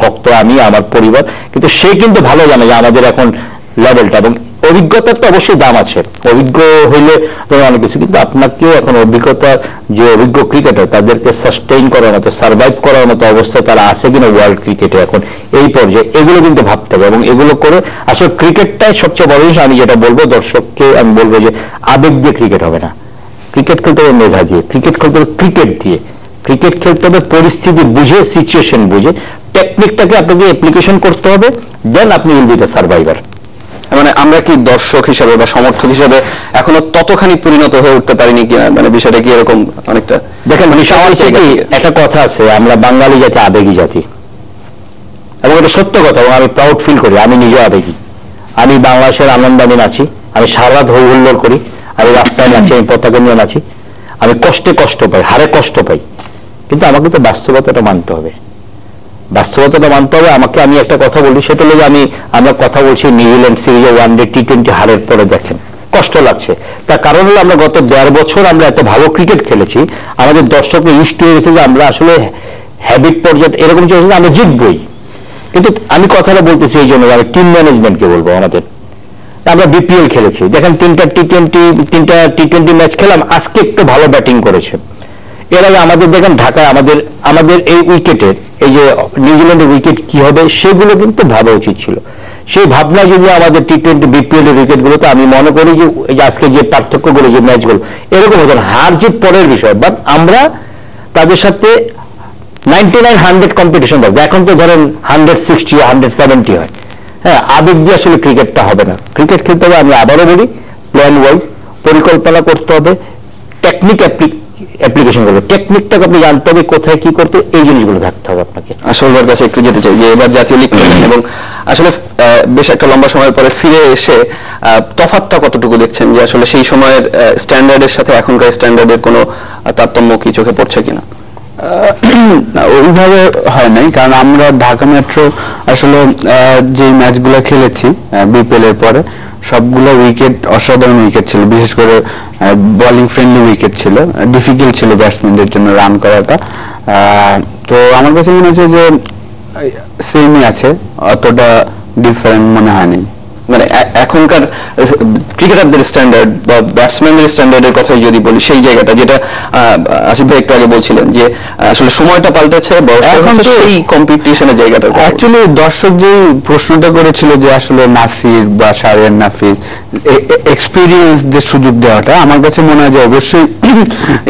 ভক্ত আমি, আমার পরিবার, কিন্তু সে কিন্তু ভালো জানে যে আমাদের এখন লেভেলটা, এবং অভিজ্ঞতার তো অবশ্যই দাম আছে, অভিজ্ঞ হইলে ধরো অনেক কিছু, কিন্তু আপনাকেও এখন অভিজ্ঞতা, যে অভিজ্ঞ ক্রিকেটার তাদেরকে সাস্টেইন করার মতো, সার্ভাইভ করার মতো অবস্থায় তারা আছে কিনা ওয়ার্ল্ড ক্রিকেটে এখন এই পর্যায়ে, এগুলো কিন্তু ভাবতে হবে। এবং এগুলো করে আসলে ক্রিকেটটাই সবচেয়ে বড় জিনিস। আমি যেটা বলবো দর্শককে, আমি বলবো যে আবেগ দিয়ে ক্রিকেট হবে না, ক্রিকেট খেলতে হবে মেধা দিয়ে, ক্রিকেট খেলতে হবে ক্রিকেট দিয়ে, ক্রিকেট খেলতে হবে পরিস্থিতি বুঝে, সিচুয়েশন বুঝে, টেকনিকটাকে আপনাকে অ্যাপ্লিকেশন করতে হবে, দেন আপনি উইল বি দ্য সার্ভাইভার। মানে আমরা কি দর্শক হিসাবে বা সমর্থক হিসাবে এখনো ততখানি পরিণত হয়ে উঠতে পারিনি কি? মানে বিষয়টা কি এরকম অনেকটা? দেখেন, একটা কথা আছে, আমরা বাঙালি জাতি আবেগী জাতি, এবং এটা সত্য কথা, এবং আমি প্রাউড ফিল করি, আমি নিজেও আবেগী। আমি বাংলাদেশের আনন্দ আমি নাচি, আমি সারা রাত হই হুল্লোড় করি, আমি রাস্তায় নাচি, আমি পতাকা নিয়ে নাচি, আমি কষ্টে কষ্ট পাই, হারে কষ্ট পাই, কিন্তু আমাকে তো বাস্তবতাটা মানতে হবে, বাস্তবতাটা মানতে হবে আমাকে। আমি একটা কথা বলি, সেটা হলো যে আমরা কথা বলছি নিউজিল্যান্ড সিরিজে ওয়ানডে টি-20 হারের পরে, দেখেন কষ্ট লাগছে, তার কারণ হলো আমরা গত 1.5 বছর আমরা এত ভালো ক্রিকেট খেলেছি, আমাদের দর্শকরা ইউজড হয়ে গেছে যে আমরা আসলে হ্যাবিট পর্যায়ে এরকম চলছে, আমরা জিতবই। কিন্তু আমি কথাটা বলতেছি এই জন্য, আমি টিম ম্যানেজমেন্টকে বলবো, আমরা বিপিএল খেলেছি, দেখেন 3টা টি-20 ম্যাচ খেলাম, আজকে একটু ভালো ব্যাটিং করেছে। এর আগে আমাদের দেখেন ঢাকায় আমাদের এই উইকেটের, এই যে নিউজিল্যান্ডের উইকেট কি হবে সেগুলো কিন্তু ভাবা উচিত ছিল। সেই ভাবনা যদি আমাদের টি-20 বিপিএল এর উইকেট গুলোতে, আমি মনে করি যে আজকে যে পার্থক্যগুলো, যে ম্যাচগুলো এরকম হতো না, হার জিত পরের বিষয়, বাট আমরা তাদের সাথে 99-100 কম্পিটিশন থাকবে। এখন তো ধরেন 160 170 হয়। হ্যাঁ, আবেগ দিয়ে আসলে ক্রিকেটটা হবে না, ক্রিকেট খেলতে হবে, আমি আবারও বলি, প্ল্যান ওয়াইজ পরিকল্পনা করতে হবে, টেকনিক অ্যাপ্লিকেশন করবে, টেকনিকটাকে আপনি জানতে হবে, কোথায় কি করতে, এই জিনিসগুলো থাকতে হবে আপনাকে। আসলবার কাছে একটু যেতে চাই যে এবার জাতীয় লিগ এবং আসলে বেশ একটা লম্বা সময় পরে ফিরে এসে তফাৎটা কতটুকু দেখছেন, যে আসলে সেই সময়ের স্ট্যান্ডার্ডের সাথে এখনকার স্ট্যান্ডার্ডের কোনো তারতম্য কি চোখে পড়ছে কিনা? ওইভাবে হয় নাই, কারণ আমরা ঢাকা মেট্রো আসলে যে ম্যাচগুলো খেলেছি বিপিএল এর পরে সবগুলো উইকেট অসাধারণ উইকেট ছিল, বিশেষ করে বোলিং ফ্রেন্ডলি উইকেট ছিল, ডিফিকাল্ট ছিল ব্যাটসম্যানদের জন্য রান করাটা। তো আমার কাছে মনে হচ্ছে যে সেমই আছে, অতটা ডিফারেন্ট মনে হয়নি। মানে এখনকার ক্রিকেটারদের স্ট্যান্ডার্ড বা ব্যাটসম্যানদের স্ট্যান্ডার্ডের কথাই যদি বলি, সেই জায়গাটা যেটা আসিফ ভাই একটু আগে বলছিলেন যে আসলে সময়টা পাল্টেছে, এখন তো এই কম্পিটিশনের জায়গাটা। অ্যাকচুয়ালি দর্শক যে প্রশ্নটা করেছিল যে আসলে নাসির বা শাহরিয়ার নাফিস এক্সপিরিয়েন্সদের সুযোগ দেওয়াটা, আমার কাছে মনে হয় যে অবশ্যই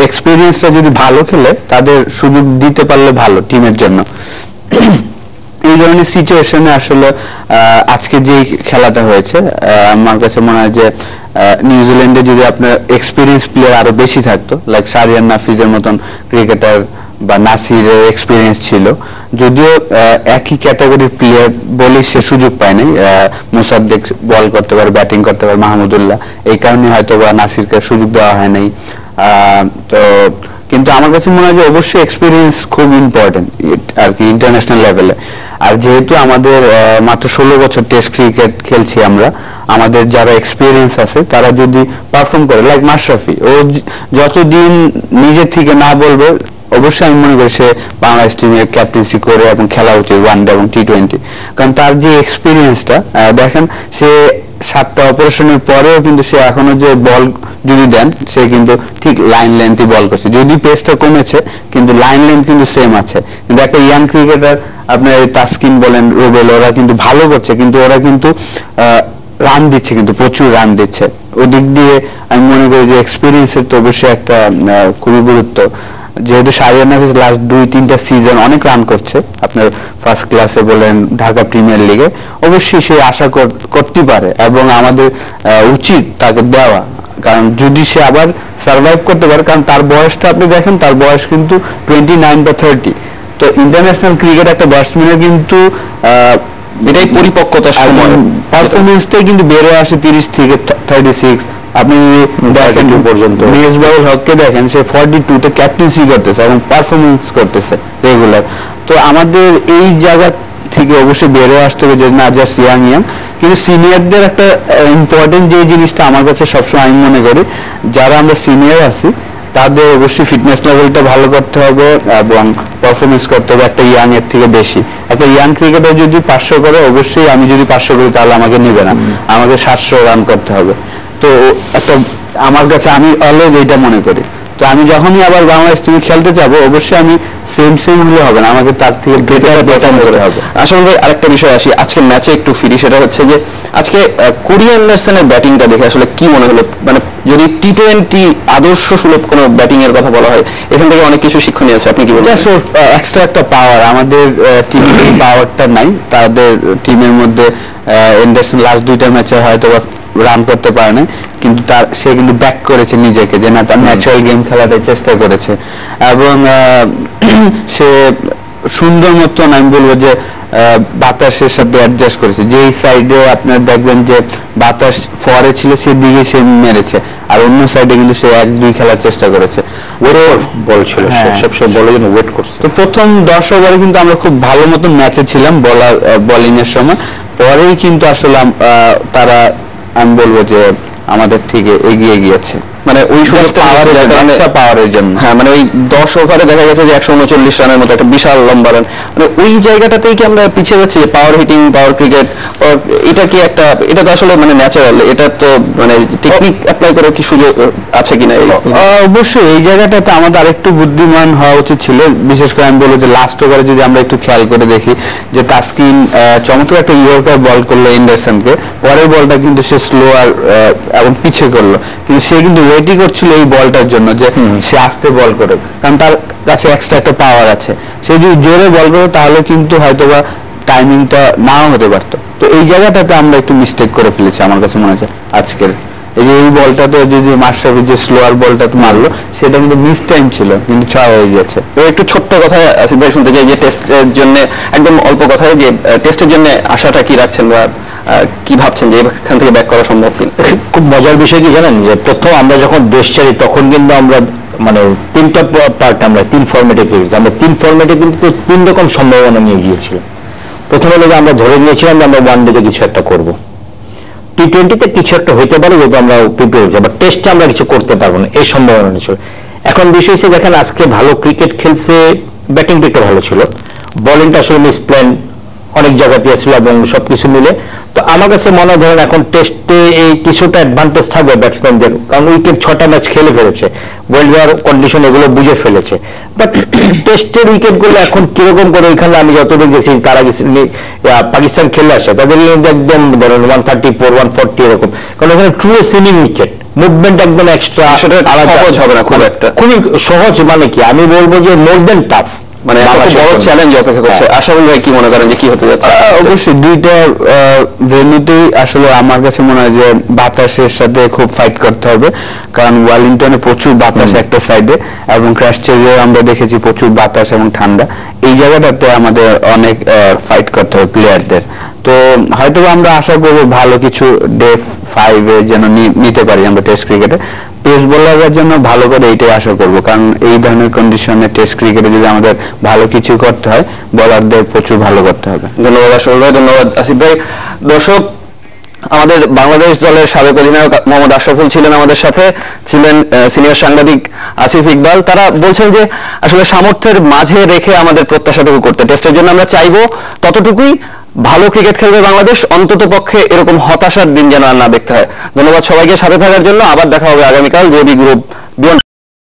এক্সপিরিয়েন্সটা যদি ভালো খেলে তাদের সুযোগ দিতে পারলে ভালো টিমের জন্য। এই ধরনের সিচুয়েশনে আসলে আজকে যে খেলাটা হয়েছে, আমার কাছে মনে হয় যে নিউজিল্যান্ডে যদি আপনার এক্সপিরিয়েন্স প্লেয়ার আরো বেশি থাকতো, লাইক শাহরিয়ার নাফিজের মতন ক্রিকেটার বা নাসিরের এক্সপিরিয়েন্স ছিল, যদিও একই ক্যাটাগরির প্লেয়ার বলেই সে সুযোগ পায় নাই। মুসাদ্দেক বল করতে পারে, ব্যাটিং করতে পারে, মাহমুদুল্লাহ, এই কারণে হয়তো বা নাসিরকে সুযোগ দেওয়া হয় নাই। তো কিন্তু আমার কাছে মনে হয় যে অবশ্যই এক্সপিরিয়েন্স খুব ইম্পর্টেন্ট আর কি ইন্টারন্যাশনাল লেভেলে। আর যেহেতু আমাদের মাত্র 16 বছর টেস্ট ক্রিকেট খেলছি আমরা, আমাদের যারা এক্সপিরিয়েন্স আছে তারা যদি পারফর্ম করে, লাইক মাশরাফি, ও যতদিন নিজের থেকে না বলবে, অবশ্যই আমি মনে করি সে বাংলাদেশ টিমের ক্যাপ্টেন্সি করে এবং খেলা উচিত ওয়ানডে এবং টি-20, কারণ তার যে এক্সপিরিয়েন্সটা দেখেন, সে 7টা অপারেশনের পরেও কিন্তু সে এখনো যে বল যদি দেন, সে কিন্তু ঠিক লাইন লেন্থই বল করছে, যদি পেসটা কমেছে কিন্তু লাইন লেন্থ কিন্তু সেম আছে। কিন্তু একটা ইয়াং ক্রিকেটার আপনার তাসকিন বলেন, রুবেল, ওরা কিন্তু ভালো করছে, কিন্তু ওরা কিন্তু রান দিচ্ছে, কিন্তু প্রচুর রান দিচ্ছে। ওদিক দিয়ে আমি মনে করি যে এক্সপিরিয়েন্সের তো অবশ্যই একটা খুবই গুরুত্ব। যেহেতু শাহরিয়ার নাফিস লাস্ট 2-3টা সিজন অনেক রান করছে, আপনার ফার্স্ট ক্লাসে বলেন, ঢাকা প্রিমিয়ার লিগে, অবশ্যই সে আশা করতে পারে এবং আমাদের উচিত তাকে দেওয়া, কারণ যদি সে আবার সার্ভাইভ করতে পারে, কারণ তার বয়সটা আপনি দেখেন, তার বয়স কিন্তু 29 বা 30। তো ইন্টারন্যাশনাল ক্রিকেট একটা ব্যাটসম্যানের কিন্তু এটাই পরিপক্কতার সময়, পারফরমেন্সটাই কিন্তু বেড়ে আসে 30 থেকে 36। আপনি দেখেন পর্যন্ত মিসবাউল হককে দেখেন, সে 42-তে ক্যাপ্টেন্সি করতেছে এবং পারফরমেন্স করতেছে রেগুলার। তো আমাদের এই জায়গা থেকে অবশ্যই বেড়ে আসতে হবে যে না জাস্ট ইয়াং, কিন্তু সিনিয়রদের একটা ইম্পর্টেন্ট যে জিনিসটা আমার কাছে সবসময় আমি মনে করি, যারা আমরা সিনিয়র আছি তাদের অবশ্যই ফিটনেস লেভেলটা ভালো করতে হবে এবং পারফরমেন্স করতে হবে একটা ইয়াং এর থেকে বেশি। একটা ইয়াং ক্রিকেটার যদি 500 করে, অবশ্যই আমি যদি 500 করি তাহলে আমাকে নিবে না, আমাকে 700 রান করতে হবে। তো একটা আমার কাছে, আমি অলওয়েজ এইটা মনে করি। তো আমি যখনই আবার বাংলাদেশ টিমে খেলতে যাবো, অবশ্যই আমি সেম হলে হবে না, আমাকে তার থেকে বেটার পারফর্ম করতে হবে। আসলে ভাই আরেকটা বিষয় আসি, আজকে ম্যাচে একটু ফিরি, সেটা হচ্ছে যে আজকে কোরি অ্যান্ডারসনের ব্যাটিংটা দেখে আসলে কি মনে হলো? মানে যদি টি-20 আদর্শ সুলভ কোনো ব্যাটিং এর কথা বলা হয়, এখান থেকে অনেক কিছু শিক্ষণীয় আছে, আপনি কি বলবেন? এক্সট্রা একটা পাওয়ার, আমাদের টিমের এই পাওয়ারটা নাই তাদের টিমের মধ্যে। অ্যান্ডারসন লাস্ট 2টা ম্যাচে হয়তো রান করতে পারে না, কিন্তু সে কিন্তু ব্যাক করেছে নিজেকে, যে না তার ন্যাচারাল গেম খেলাটার চেষ্টা করেছে এবং সে সুন্দর মতন, আমি বলবো যে বাতাসের সাথে অ্যাডজাস্ট করেছে। যেই সাইডে আপনার দেখবেন যে বাতাস ফরে ছিল সেদিকে সে মেরেছে, আর অন্য সাইডে কিন্তু সে 1-2 খেলার চেষ্টা করেছে। বল ছিল, সবসময় বলের জন্য ওয়েট করছে। তো প্রথম 10 ওভারে কিন্তু আমরা খুব ভালো মতন ম্যাচে ছিলাম বোলিং এর সময়, পরেই কিন্তু আসলে তারা, আমি বলবো যে আমাদের থেকে এগিয়ে গিয়েছে। মানে ওই পাওয়ারের জন্য, হ্যাঁ, মানে ওই 10 ওভারে দেখা গেছে যে 139 রানের মতো একটা বিশাল লম্বা রান, মানে ওই জায়গাটাতেই কি আমরা পিছিয়ে যাচ্ছি? পাওয়ার হিটিং, পাওয়ার ক্রিকেট, এটা কি একটা, এটা তো আসলে মানে ন্যাচারাল, এটা তো মানে টেকনিক অ্যাপ্লাই করে কি সুযোগ আছে কিনা? অবশ্যই এই জায়গাটাতে আমাদের আরেকটু বুদ্ধিমান হওয়া উচিত ছিল। বিশেষ করে আমি বলবো যে লাস্ট ওভারে যদি আমরা একটু খেয়াল করে দেখি, যে তাসকিন চমৎকার একটা ইয়র্কার বল করলো অ্যান্ডারসনকে, পরের বলটা কিন্তু সে স্লোয়ার এবং পিছিয়ে করলো, কিন্তু সে কিন্তু ওয়েটই করছিল এই বলটার জন্য যে সে আস্তে বল করে, কারণ তার কাছে এক্সট্রা একটা পাওয়ার আছে। সে যদি জোরে বল করে তাহলে কিন্তু হয়তোবা টাইমিংটা নাও হতে পারতো। তো এই জায়গাটাতে আমরা একটু মিস্টেক করে ফেলেছি আমার কাছে মনে হচ্ছে আজকের। এই যে এই বলটাতে যদি মাশরাফি যে স্লোয়ার বলটা মারলো, সেটা কিন্তু মিস টাইম ছিল, কিন্তু 6 হয়ে গেছে। একটু ছোট্ট কথায় আসিফ ভাই শুনতে চাই যে টেস্টের জন্য, একদম অল্প কথায়, যে টেস্টের জন্য আশাটা কি রাখছেন বা কি ভাবছেন যে এখান থেকে ব্যাক করা সম্ভব কিনা? খুব মজার বিষয় কি জানেন, যে প্রথম আমরা যখন দেশ ছাড়ি তখন কিন্তু আমরা মানে 3টা পার্ট, আমরা 3 ফরম্যাটে খেলেছি। আমরা 3 ফরম্যাটে কিন্তু 3 রকম সম্ভাবনা নিয়ে গিয়েছিলাম। প্রথম হলো যে আমরা ধরে নিয়েছিলাম যে আমরা ওয়ানডেতে কিছু একটা করবো, টি-20তে কিছু একটা হইতে পারে, যেহেতু আমরা প্রিপেয়ার হয়েছি, বাট টেস্টে আমরা কিছু করতে পারবো না, এই সম্ভাবনা ছিল। এখন বিষয় হচ্ছে দেখেন আজকে ভালো ক্রিকেট খেলছে, ব্যাটিংটা একটু ভালো ছিল, বোলিংটা আসলে মিস প্ল্যান অনেক জায়গাতে ছিল এবং সবকিছু মিলে। তো আমার কাছে মনে হয় ধরেন এখন টেস্টে এই কিছুটা অ্যাডভান্টেজ থাকবে ব্যাটসম্যানদের, কারণ উইকেট 6টা ম্যাচ খেলে ফেলেছে, ওয়ার্ল্ড ওয়ার কন্ডিশন এগুলো বুঝে ফেলেছে। বাট টেস্টের উইকেটগুলো এখন কিরকম করে, ওইখানে আমি যতটুকু দেখছি তারা পাকিস্তান খেলে আসে, তাদের একদম ধরেন 134, 140 এরকম, কারণ ওখানে ট্রু সিনিং উইকেট, মুভমেন্ট একদম এক্সট্রা, সহজ হবে না খুব একটা, খুবই সহজ, মানে কি আমি বলবো যে মোর দেন টাফ, মানে বড় চ্যালেঞ্জ অপেক্ষা করছে। আশাফুল ভাই কি মনে করেন যে কি হতে যাচ্ছে? অবশ্যই 2টা ভেন্যুতেই আসলে আমার কাছে মনে হয় যে বাতাসের সাথে খুব ফাইট করতে হবে, কারণ ওয়েলিংটনে প্রচুর বাতাস একটা সাইডে, এবং ক্রাইস্টচার্চে আমরা দেখেছি প্রচুর বাতাস এবং ঠান্ডা। এই জায়গাটাতে আমাদের অনেক ফাইট করতে হবে প্লেয়ারদের। তো হয়তো আমরা আশা করবো ভালো কিছু ডে 5-এ যেন নিতে পারি আমরা টেস্ট ক্রিকেটে। পেস বোলারদের জন্য ভালো করে এইটাই আশা করব, কারণ এই ধরনের কন্ডিশনে টেস্ট ক্রিকেটে যদি আমাদের ভালো কিছু করতে হয়, বোলারদের প্রচুর ভালো করতে হবে। ধন্যবাদ আশরাফুল ভাই, ধন্যবাদ আসিফ ভাই। দর্শক, আমাদের বাংলাদেশ দলের সাবেক অধিনায়ক মোহাম্মদ আশরাফুল ছিলেন আমাদের সাথে, ছিলেন সিনিয়র সাংবাদিক আসিফ ইকবাল। তারা বলছেন যে আসলে সামর্থ্যের মাঝে রেখে আমাদের প্রত্যাশাটুকু করতে, টেস্টের জন্য আমরা চাইবো ততটুকুই ভালো ক্রিকেট খেলবে বাংলাদেশ, অন্তত পক্ষে এরকম হতাশার দিন যেন আর না দেখতে হয়। ধন্যবাদ সবাইকে সাথে থাকার জন্য। আবার দেখা হবে আগামীকাল জেবি গ্রুপ